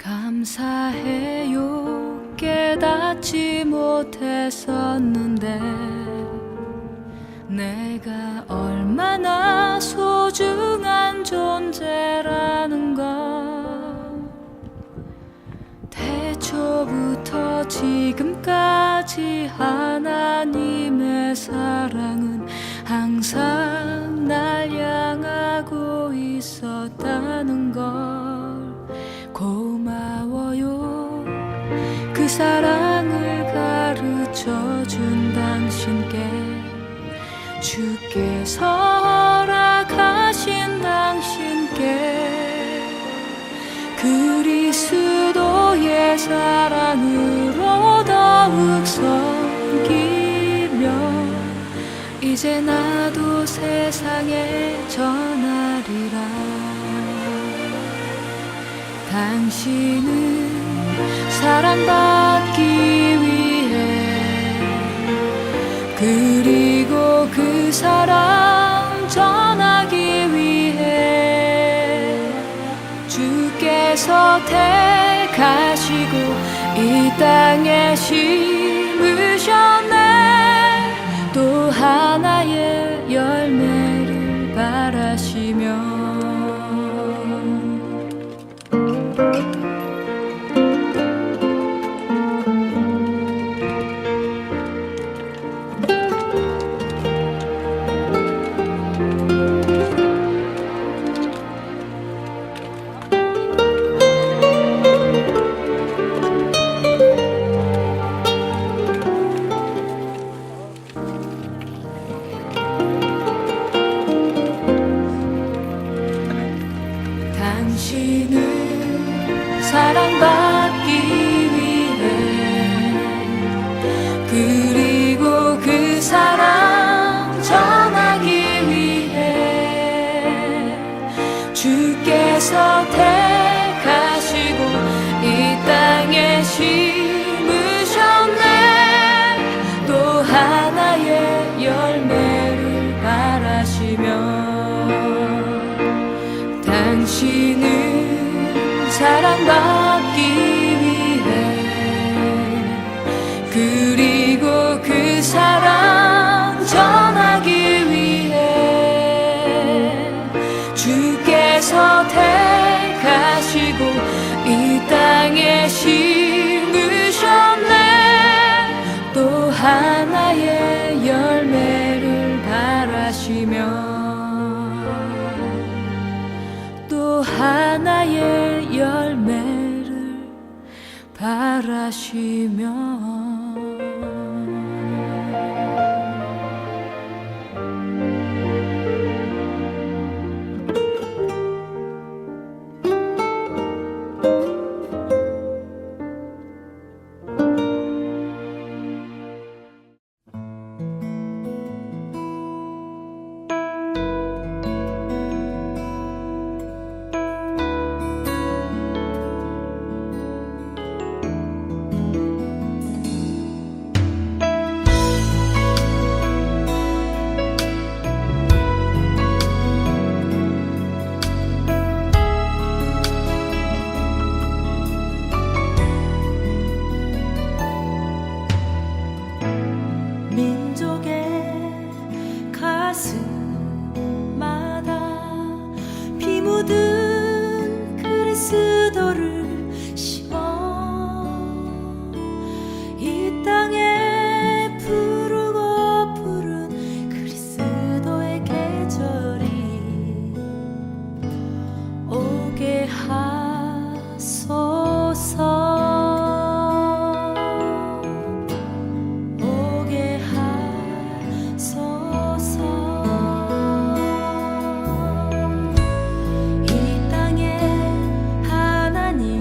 감사해요. 깨닫지 못했었는데 내가 얼마나 소중한 존재라는 걸 태초부터 지금까지 하나님의 사랑은 항상 날 향하고 있었다는 걸 고마워요. 그 사랑을 가르쳐준 당신께 주께서 허락하신 당신께 그리스도의 사랑으로 더욱 섬기며 이제 나도 세상에 전하리라. 당신은 사랑받기 위해 그리고 그 사랑 전하기 위해 주께서 택하시고 이 땅에 심으셨네. 또 하나의 열매를 바라시며 당신은 사랑받기 위해 그리고 그 사랑 전하기 위해 주께서 택하시고 이 땅에 심으셨네. 또 하나의 열매를 바라시며 당신은 사랑받기 위해 그리고 그 사랑 전하기 위해 주께서 택하시고 이 땅에 심으셨네. 또 하나의 열매를 바라시며 또 하나의 열매를 바라시며 하나님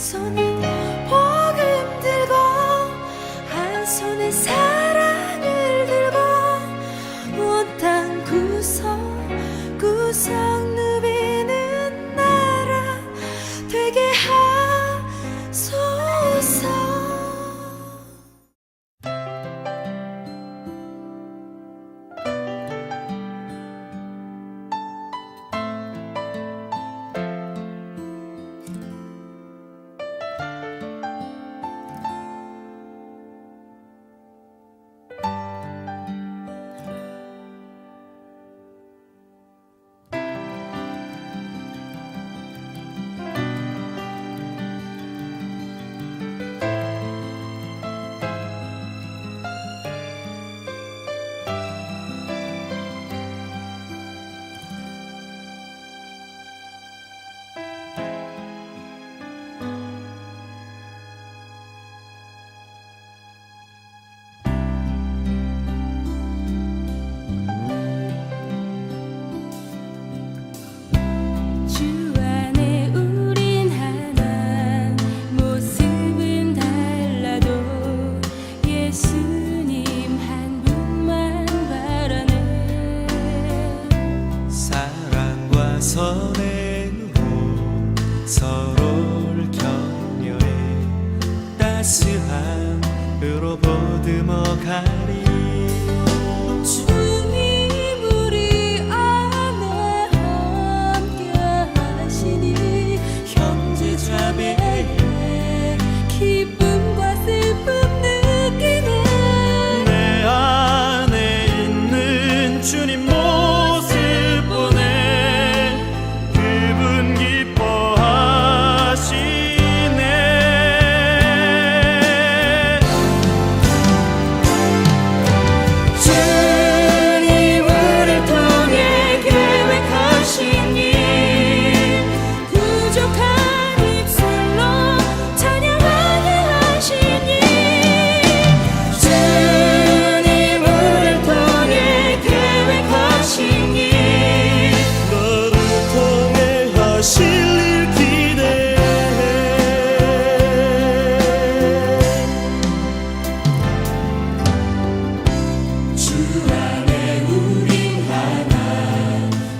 손은 복음 들고 한 손에 사랑을 들고 온 땅 구석구석 누비는 나라 되게 하소서. 선행으로 서로를 격려해 따스함으로 보듬어가리. 주님 우리 안에 함께 하시니 형제자매의 기쁨과 슬픔 느끼네. 내 안에 있는 주님 모습 보내 그분 기뻐하시네. 주님 우리를 통해 계획하신 일 부족한 입술로 찬양하게 하시니 주님 우리를 통해 계획하신 일 너를 통해 하실 일 기대해. 주 안에 우린 하나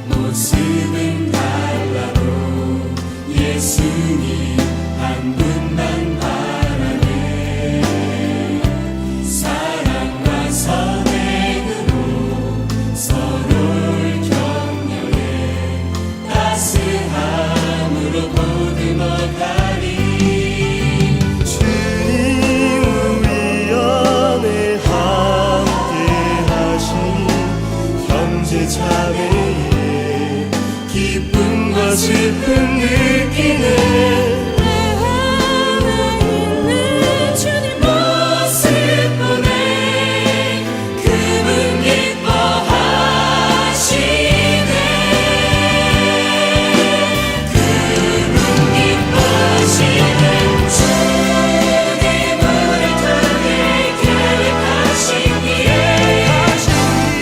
모습은 달라도 예수님 한 분만 바라네. 사랑과 선행으로 서로를 격려해 따스함으로 보듬어가리. 주님 우리 안에 함께 하시니 형제자매의 기쁨과 슬픔 느끼네. 내 안에 있는 주님 모습 보내 그분 기뻐하시네. 그분 기뻐하시네. 주님 우리를 통해 계획하신 일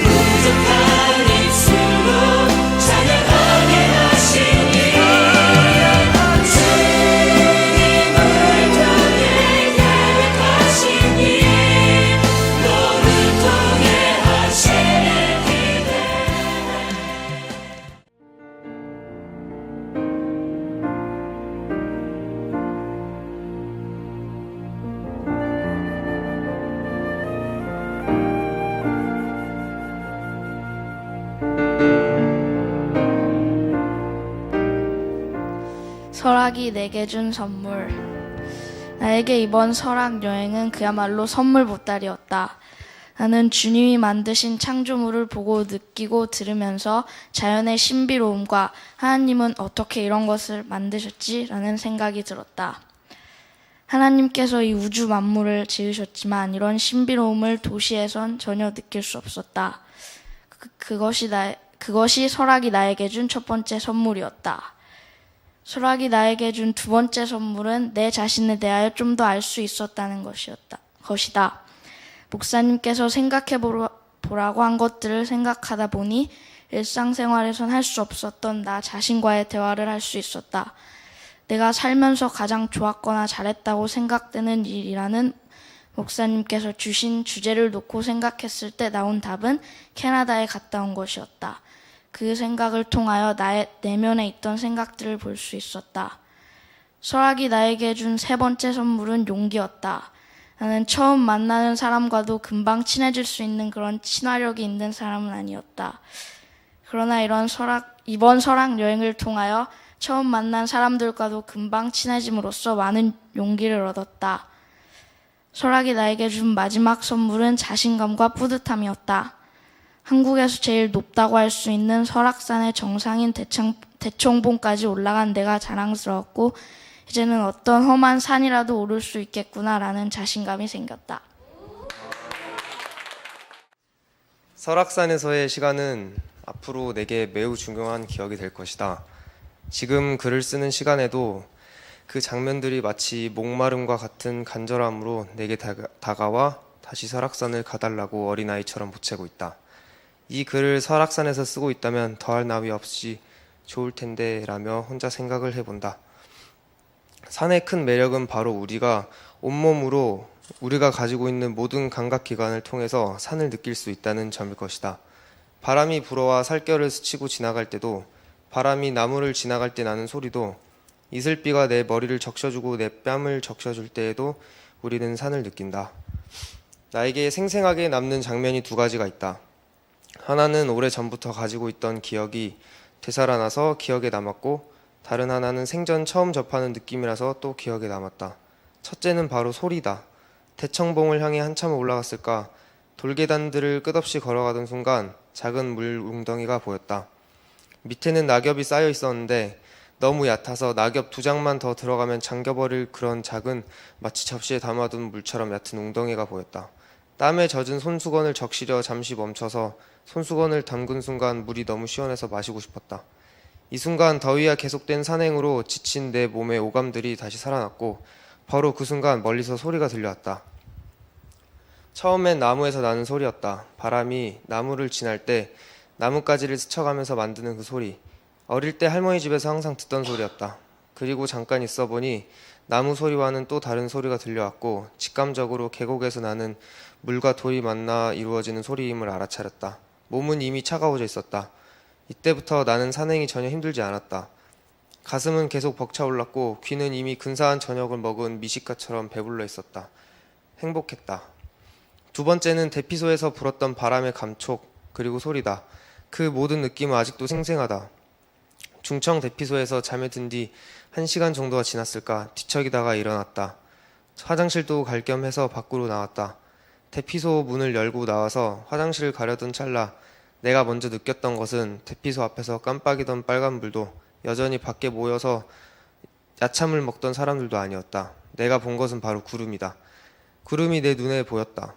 부족한 입술로 찬양하게 하시니 주님 우리를 통해 계획하신 일 너를 통해 하실 기대. 설악이 내게 준 선물. 나에게 이번 설악 여행은 그야말로 선물 보따리였다. 나는 주님이 만드신 창조물을 보고 느끼고 들으면서 자연의 신비로움과 하나님은 어떻게 이런 것을 만드셨지? 라는 생각이 들었다. 하나님께서 이 우주 만물을 지으셨지만 이런 신비로움을 도시에선 전혀 느낄 수 없었다. 그것이 설악이 나에게 준 첫 번째 선물이었다. 설악이 나에게 준 두 번째 선물은 내 자신에 대하여 좀 더 알 수 있었다는 것이다. 목사님께서 생각해보라고 한 것들을 생각하다 보니 일상생활에선 할 수 없었던 나 자신과의 대화를 할 수 있었다. 내가 살면서 가장 좋았거나 잘했다고 생각되는 일이라는 목사님께서 주신 주제를 놓고 생각했을 때 나온 답은 캐나다에 갔다 온 것이었다. 그 생각을 통하여 나의 내면에 있던 생각들을 볼 수 있었다. 설악이 나에게 준 세 번째 선물은 용기였다. 나는 처음 만나는 사람과도 금방 친해질 수 있는 그런 친화력이 있는 사람은 아니었다. 그러나 이번 설악 여행을 통하여 처음 만난 사람들과도 금방 친해짐으로써 많은 용기를 얻었다. 설악이 나에게 준 마지막 선물은 자신감과 뿌듯함이었다. 한국에서 제일 높다고 할 수 있는 설악산의 정상인 대청봉까지 올라간 내가 자랑스러웠고 이제는 어떤 험한 산이라도 오를 수 있겠구나라는 자신감이 생겼다. 설악산에서의 시간은 앞으로 내게 매우 중요한 기억이 될 것이다. 지금 글을 쓰는 시간에도 그 장면들이 마치 목마름과 같은 간절함으로 내게 다가와 다시 설악산을 가달라고 어린아이처럼 보채고 있다. 이 글을 설악산에서 쓰고 있다면 더할 나위 없이 좋을 텐데 라며 혼자 생각을 해본다. 산의 큰 매력은 바로 우리가 온몸으로 우리가 가지고 있는 모든 감각기관을 통해서 산을 느낄 수 있다는 점일 것이다. 바람이 불어와 살결을 스치고 지나갈 때도, 바람이 나무를 지나갈 때 나는 소리도, 이슬비가 내 머리를 적셔주고 내 뺨을 적셔줄 때에도 우리는 산을 느낀다. 나에게 생생하게 남는 장면이 두 가지가 있다. 하나는 오래전부터 가지고 있던 기억이 되살아나서 기억에 남았고, 다른 하나는 생전 처음 접하는 느낌이라서 또 기억에 남았다. 첫째는 바로 소리다. 대청봉을 향해 한참 올라갔을까 돌계단들을 끝없이 걸어가던 순간 작은 물 웅덩이가 보였다. 밑에는 낙엽이 쌓여 있었는데 너무 얕아서 낙엽 두 장만 더 들어가면 잠겨버릴 그런 작은, 마치 접시에 담아둔 물처럼 얕은 웅덩이가 보였다. 땀에 젖은 손수건을 적시려 잠시 멈춰서 손수건을 담근 순간 물이 너무 시원해서 마시고 싶었다. 이 순간 더위와 계속된 산행으로 지친 내 몸의 오감들이 다시 살아났고 바로 그 순간 멀리서 소리가 들려왔다. 처음엔 나무에서 나는 소리였다. 바람이 나무를 지날 때 나뭇가지를 스쳐가면서 만드는 그 소리. 어릴 때 할머니 집에서 항상 듣던 소리였다. 그리고 잠깐 있어 보니 나무 소리와는 또 다른 소리가 들려왔고 직감적으로 계곡에서 나는 물과 돌이 만나 이루어지는 소리임을 알아차렸다. 몸은 이미 차가워져 있었다. 이때부터 나는 산행이 전혀 힘들지 않았다. 가슴은 계속 벅차올랐고 귀는 이미 근사한 저녁을 먹은 미식가처럼 배불러 있었다. 행복했다. 두 번째는 대피소에서 불었던 바람의 감촉, 그리고 소리다. 그 모든 느낌은 아직도 생생하다. 중청 대피소에서 잠에 든 뒤 1시간 정도가 지났을까 뒤척이다가 일어났다. 화장실도 갈 겸 해서 밖으로 나왔다. 대피소 문을 열고 나와서 화장실을 가려던 찰나 내가 먼저 느꼈던 것은 대피소 앞에서 깜빡이던 빨간불도 여전히 밖에 모여서 야참을 먹던 사람들도 아니었다. 내가 본 것은 바로 구름이다. 구름이 내 눈에 보였다.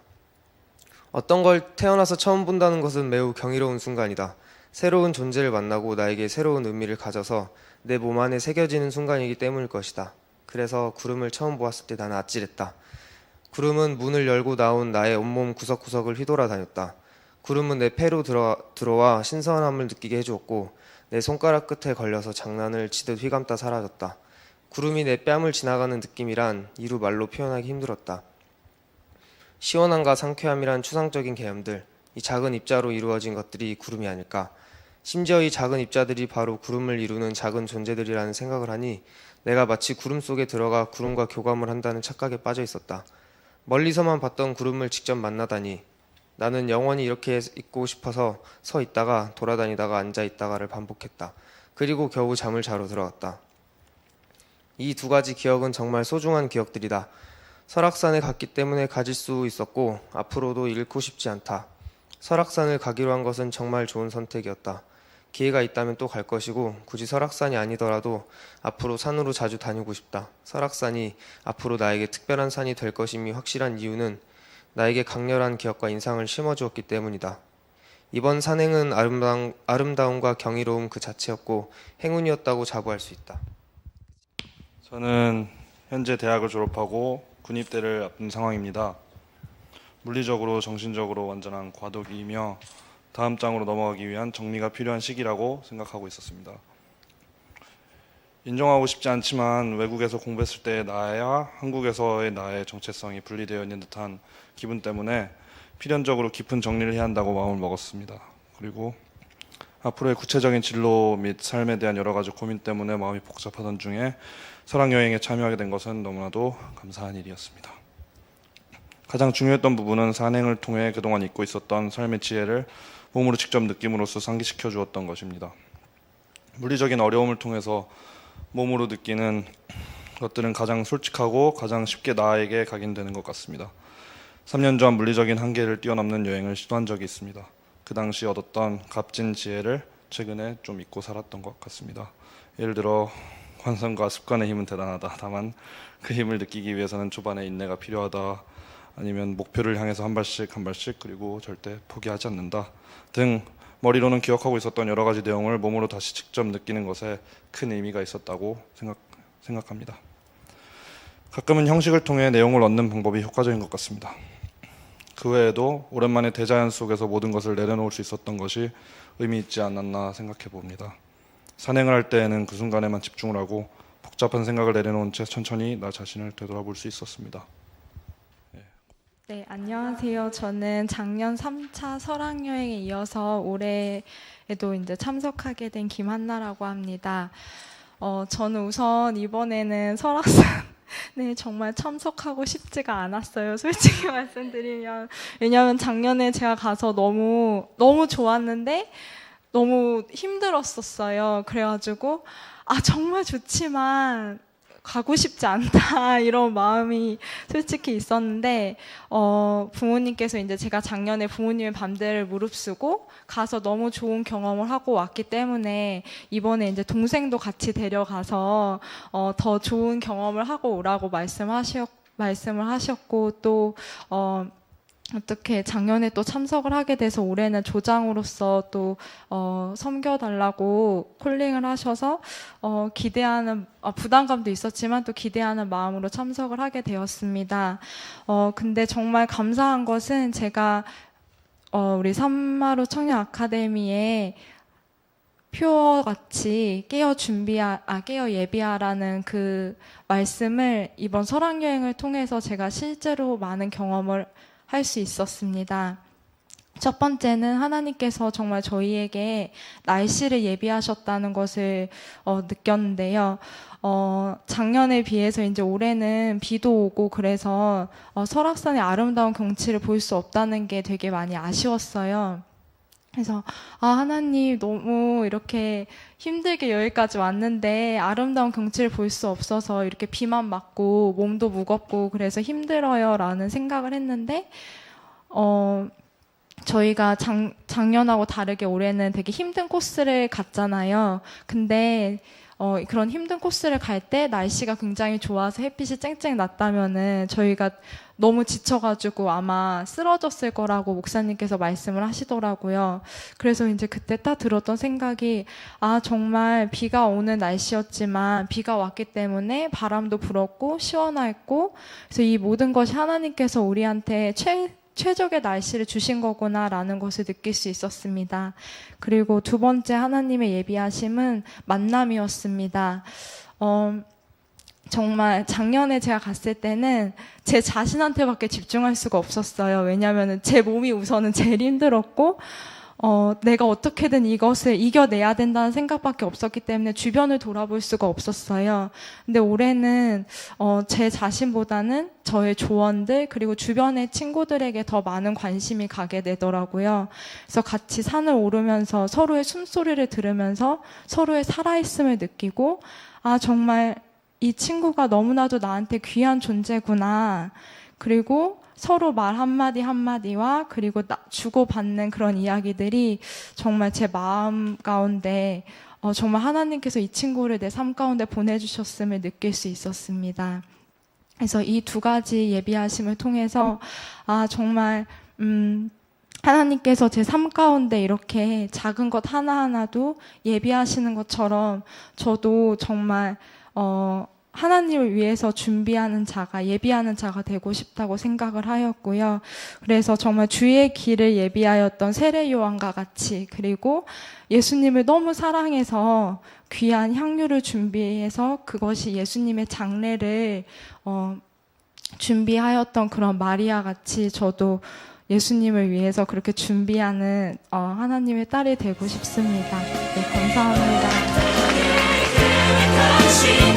어떤 걸 태어나서 처음 본다는 것은 매우 경이로운 순간이다. 새로운 존재를 만나고 나에게 새로운 의미를 가져서 내 몸 안에 새겨지는 순간이기 때문일 것이다. 그래서 구름을 처음 보았을 때 나는 아찔했다. 구름은 문을 열고 나온 나의 온몸 구석구석을 휘돌아다녔다. 구름은 내 폐로 들어와 신선함을 느끼게 해주었고 내 손가락 끝에 걸려서 장난을 치듯 휘감다 사라졌다. 구름이 내 뺨을 지나가는 느낌이란 이루 말로 표현하기 힘들었다. 시원함과 상쾌함이란 추상적인 개념들, 이 작은 입자로 이루어진 것들이 구름이 아닐까. 심지어 이 작은 입자들이 바로 구름을 이루는 작은 존재들이라는 생각을 하니 내가 마치 구름 속에 들어가 구름과 교감을 한다는 착각에 빠져 있었다. 멀리서만 봤던 구름을 직접 만나다니. 나는 영원히 이렇게 있고 싶어서 서 있다가 돌아다니다가 앉아 있다가를 반복했다. 그리고 겨우 잠을 자러 들어갔다. 이 두 가지 기억은 정말 소중한 기억들이다. 설악산에 갔기 때문에 가질 수 있었고 앞으로도 잃고 싶지 않다. 설악산을 가기로 한 것은 정말 좋은 선택이었다. 기회가 있다면 또 갈 것이고 굳이 설악산이 아니더라도 앞으로 산으로 자주 다니고 싶다. 설악산이 앞으로 나에게 특별한 산이 될 것임이 확실한 이유는 나에게 강렬한 기억과 인상을 심어주었기 때문이다. 이번 산행은 아름다움과 경이로움 그 자체였고 행운이었다고 자부할 수 있다. 저는 현재 대학을 졸업하고 군입대를 앞둔 상황입니다. 물리적으로 정신적으로 완전한 과도기이며 다음 장으로 넘어가기 위한 정리가 필요한 시기라고 생각하고 있었습니다. 인정하고 싶지 않지만 외국에서 공부했을 때의 나와 한국에서의 나의 정체성이 분리되어 있는 듯한 기분 때문에 필연적으로 깊은 정리를 해야 한다고 마음을 먹었습니다. 그리고 앞으로의 구체적인 진로 및 삶에 대한 여러 가지 고민 때문에 마음이 복잡하던 중에 설악 여행에 참여하게 된 것은 너무나도 감사한 일이었습니다. 가장 중요했던 부분은 산행을 통해 그동안 잊고 있었던 삶의 지혜를 몸으로 직접 느낌으로써 상기시켜 주었던 것입니다. 물리적인 어려움을 통해서 몸으로 느끼는 것들은 가장 솔직하고 가장 쉽게 나에게 각인되는 것 같습니다. 3년 전 물리적인 한계를 뛰어넘는 여행을 시도한 적이 있습니다. 그 당시 얻었던 값진 지혜를 최근에 좀 잊고 살았던 것 같습니다. 예를 들어 관성과 습관의 힘은 대단하다. 다만 그 힘을 느끼기 위해서는 초반에 인내가 필요하다. 아니면 목표를 향해서 한 발씩 그리고 절대 포기하지 않는다 등 머리로는 기억하고 있었던 여러 가지 내용을 몸으로 다시 직접 느끼는 것에 큰 의미가 있었다고 생각합니다. 가끔은 형식을 통해 내용을 얻는 방법이 효과적인 것 같습니다. 그 외에도 오랜만에 대자연 속에서 모든 것을 내려놓을 수 있었던 것이 의미 있지 않았나 생각해 봅니다. 산행을 할 때에는 그 순간에만 집중을 하고 복잡한 생각을 내려놓은 채 천천히 나 자신을 되돌아볼 수 있었습니다. 네, 안녕하세요. 저는 작년 3차 설악여행에 이어서 올해에도 이제 참석하게 된 김한나라고 합니다. 저는 우선 이번에는 설악산에 정말 참석하고 싶지가 않았어요. 솔직히 말씀드리면. 왜냐하면 작년에 제가 가서 너무 좋았는데 너무 힘들었었어요. 그래가지고 정말 좋지만 가고 싶지 않다 이런 마음이 솔직히 있었는데 부모님께서 이제 제가 작년에 부모님의 반대를 무릅쓰고 가서 너무 좋은 경험을 하고 왔기 때문에 이번에 이제 동생도 같이 데려가서 더 좋은 경험을 하고 오라고 말씀을 하셨고 또 어떻게 작년에 또 참석을 하게 돼서 올해는 조장으로서 또 섬겨달라고 콜링을 하셔서 기대하는 부담감도 있었지만 또 기대하는 마음으로 참석을 하게 되었습니다. 근데 정말 감사한 것은 제가 우리 산마루 청년 아카데미에 표어같이 깨어 예비하라는 그 말씀을 이번 설악여행을 통해서 제가 실제로 많은 경험을 할 수 있었습니다. 첫 번째는 하나님께서 정말 저희에게 날씨를 예비하셨다는 것을 느꼈는데요. 작년에 비해서 이제 올해는 비도 오고 그래서 설악산의 아름다운 경치를 볼 수 없다는 게 되게 많이 아쉬웠어요. 그래서 하나님 너무 이렇게 힘들게 여기까지 왔는데 아름다운 경치를 볼 수 없어서 이렇게 비만 맞고 몸도 무겁고 그래서 힘들어요 라는 생각을 했는데 저희가 작년하고 다르게 올해는 되게 힘든 코스를 갔잖아요. 근데 그런 힘든 코스를 갈 때 날씨가 굉장히 좋아서 햇빛이 쨍쨍 났다면은 저희가 너무 지쳐가지고 아마 쓰러졌을 거라고 목사님께서 말씀을 하시더라고요. 그래서 이제 그때 딱 들었던 생각이 정말 비가 오는 날씨였지만 비가 왔기 때문에 바람도 불었고 시원했고 그래서 이 모든 것이 하나님께서 우리한테 최적의 날씨를 주신 거구나라는 것을 느낄 수 있었습니다. 그리고 두 번째 하나님의 예비하심은 만남이었습니다. 정말 작년에 제가 갔을 때는 제 자신한테밖에 집중할 수가 없었어요. 왜냐하면 제 몸이 우선은 제일 힘들었고 내가 어떻게든 이것을 이겨내야 된다는 생각밖에 없었기 때문에 주변을 돌아볼 수가 없었어요. 근데 올해는 제 자신보다는 저의 조언들 그리고 주변의 친구들에게 더 많은 관심이 가게 되더라고요. 그래서 같이 산을 오르면서 서로의 숨소리를 들으면서 서로의 살아있음을 느끼고 정말 이 친구가 너무나도 나한테 귀한 존재구나. 그리고 서로 말 한마디 한마디와 그리고 주고받는 그런 이야기들이 정말 제 마음 가운데 정말 하나님께서 이 친구를 내 삶 가운데 보내주셨음을 느낄 수 있었습니다. 그래서 이 두 가지 예비하심을 통해서 정말 하나님께서 제 삶 가운데 이렇게 작은 것 하나하나도 예비하시는 것처럼 저도 정말 하나님을 위해서 준비하는 자가, 예비하는 자가 되고 싶다고 생각을 하였고요. 그래서 정말 주의 길을 예비하였던 세례 요한과 같이, 그리고 예수님을 너무 사랑해서 귀한 향유를 준비해서 그것이 예수님의 장례를 준비하였던 그런 마리아 같이 저도 예수님을 위해서 그렇게 준비하는 하나님의 딸이 되고 싶습니다. 네, 감사합니다. 다시